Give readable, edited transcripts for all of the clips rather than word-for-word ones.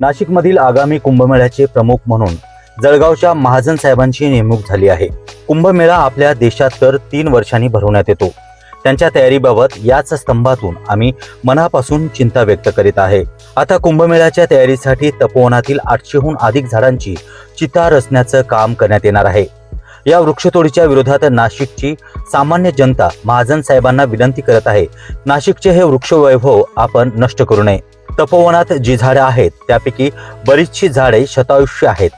नाशिकमधील आगामी कुंभमेळ्याचे प्रमुख म्हणून जळगावच्या महाजन साहेबांची नेमणूक झाली आहे। कुंभमेळा आपल्या देशात तर 3 वर्षांनी भरवण्यात येतो। त्यांच्या तयारीबाबत याच स्तंभातून आम्ही मनापासून चिंता व्यक्त करीत आहे। आता कुंभमेळ्याच्या तयारीसाठी तपोवनातील 800हून अधिक झाडांची चिता रचण्याचं काम करण्यात येणार आहे। या वृक्षतोडीच्या विरोधात नाशिकची सामान्य जनता महाजन साहेबांना विनंती करत आहे, नाशिकचे हे वृक्षवैभव आपण नष्ट करू नये। तपोवनात जी झाडे आहेत त्यापैकी बरीचशी झाडे शतायुष्य आहेत,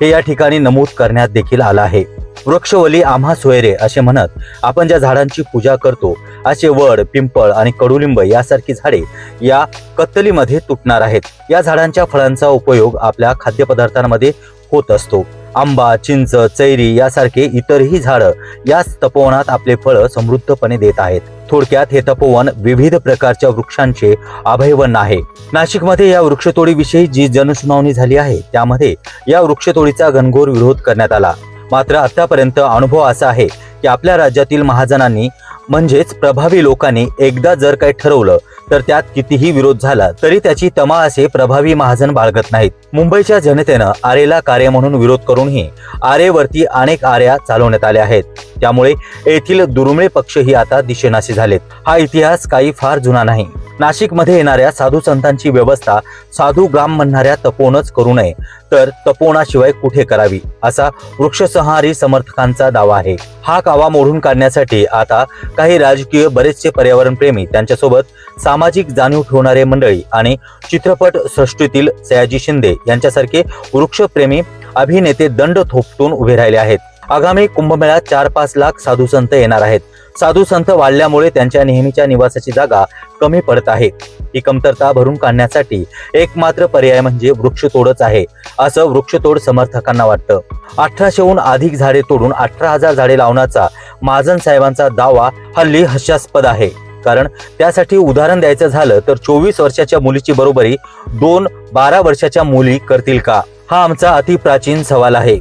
हे या ठिकाणी नमूद करण्यात देखील आलं आहे। वृक्षवली आम्हा सोयरे असे म्हणत आपण ज्या झाडांची पूजा करतो असे वड, पिंपळ आणि कडुलिंब यासारखी झाडे या कत्तलीमध्ये तुटणार आहेत। या झाडांच्या फळांचा उपयोग आपल्या खाद्यपदार्थांमध्ये होत असतो। आंबा, चिंच, चैरी यासारखे इतरही झाडं या तपोवनात आपले फळ समृद्धपणे देत आहेत। थोडक्यात हे तपोवन विविध प्रकारच्या वृक्षांचे अभयवन आहे। नाशिकमध्ये या वृक्षतोडीविषयी जी जनसुनावणी झाली आहे त्यामध्ये या वृक्षतोडीचा घनघोर विरोध करण्यात आला। मात्र आतापर्यंत अनुभव असा आहे की आपल्या राज्यातील महाजनांनी म्हणजेच प्रभावी लोकांनी एकदा जर काही ठरवलं तर त्यात कितीही विरोध झाला तरी त्याची तमा असे प्रभावी महाजन बाळगत नाहीत। मुंबईच्या जनतेनं आरेला कार्य म्हणून विरोध करूनही आरेवरती अनेक आऱ्या चालवण्यात आल्या आहेत। त्यामुळे येथील दुर्मिळ पक्षही आता दिसेनासे झालेत। हा इतिहास काही फार जुना नाही। नाशिकमध्ये येणाऱ्या साधू संतांची व्यवस्था साधू ग्राम म्हणणाऱ्या तपोवनच करू नये तर तपोवनाशिवाय कुठे करावी असा वृक्षसंहारी समर्थकांचा दावा आहे। हा कावा मोडून काढण्यासाठी आता काही राजकीय, बरेचसे पर्यावरण प्रेमी, त्यांच्यासोबत सामाजिक जाणीव ठेवणारे मंडळी आणि चित्रपट सृष्टीतील सयाजी शिंदे यांच्यासारखे वृक्षप्रेमी अभिनेते दंड थोपटून उभे राहिले आहेत। आगामी कुंभमेळ्यात 4-5 लाख साधू संत येणार आहेत। साधू संत वाढल्यामुळे त्यांच्या नेहमीच्या निवासाची जागा कमी पडत आहे। ही कमतरता भरून काढण्यासाठी एकमात्र पर्याय म्हणजे वृक्षतोडच आहे असं वृक्षतोड समर्थकांना वाटतं। 1800हून अधिक झाडे तोडून 18,000 झाडे लावण्याचा महाजन साहेबांचा दावा हल्ली हास्यास्पद आहे। कारण त्यासाठी उदाहरण द्यायचं झालं तर 24 वर्षाच्या मुलीची बरोबरी 2 12 वर्षाच्या मुली करतील का? हा आमचा अतिप्राचीन सवाल आहे।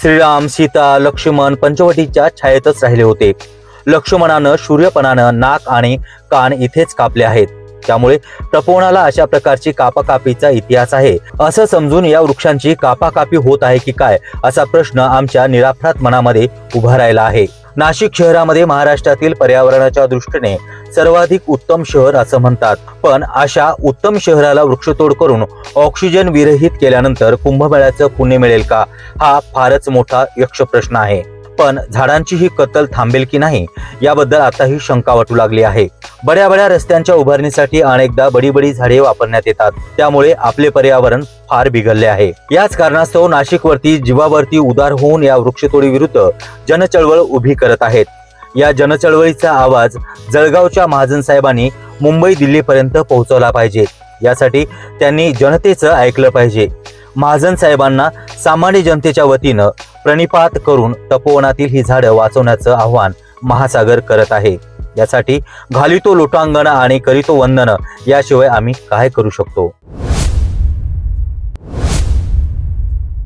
श्रीराम, सीता, लक्ष्मण पंचवटीच्या छायेतच राहिले होते। लक्ष्मणानं शूर्यपणानं नाक आणि कान इथेच कापले आहेत। त्यामुळे तपोवनाला अशा प्रकारची कापाकापीचा इतिहास आहे असं समजून या वृक्षांची कापाकापी होत आहे की काय असा प्रश्न आमच्या निराफ्रात मनामध्ये उभा राहिला आहे। नाशिक शहरामध्ये महाराष्ट्रातील पर्यावरणाच्या दृष्टीने सर्वाधिक उत्तम शहर असं म्हणतात, पण अशा उत्तम शहराला वृक्षतोड करून ऑक्सिजन विरहित केल्यानंतर कुंभमेळ्याचं पुण्य मिळेल का? हा फारच मोठा यक्ष प्रश्न आहे। पण झाडांची ही कत्तल थांबेल की नाही याबद्दल आता ही शंका वाटू लागली आहे। बड्या रस्त्यांच्या उभारणीसाठी अनेकदा बडी झाडे वापरण्यात येतात, त्यामुळे आपले पर्यावरण फार बिघडले आहे। याच कारणास्तव नाशिकवरती जीवावरती उदार होऊन या वृक्षतोडी विरुद्ध जनचळवळ उभी करत आहेत। या जनचळवळीचा आवाज जळगावच्या महाजन साहेबांनी मुंबई, दिल्लीपर्यंत पोहोचवला पाहिजे। यासाठी त्यांनी जनतेचं ऐकलं पाहिजे। महाजन साहेबांना सामान्य जनतेच्या वतीनं प्रणिपात करून तपोवनातील ही झाडं वाचवण्याचं आव्हान महासागर करत आहे। यासाठी घालितो लोटांगण आणि करीतो वंदन, याशिवाय आम्ही काय करू शकतो?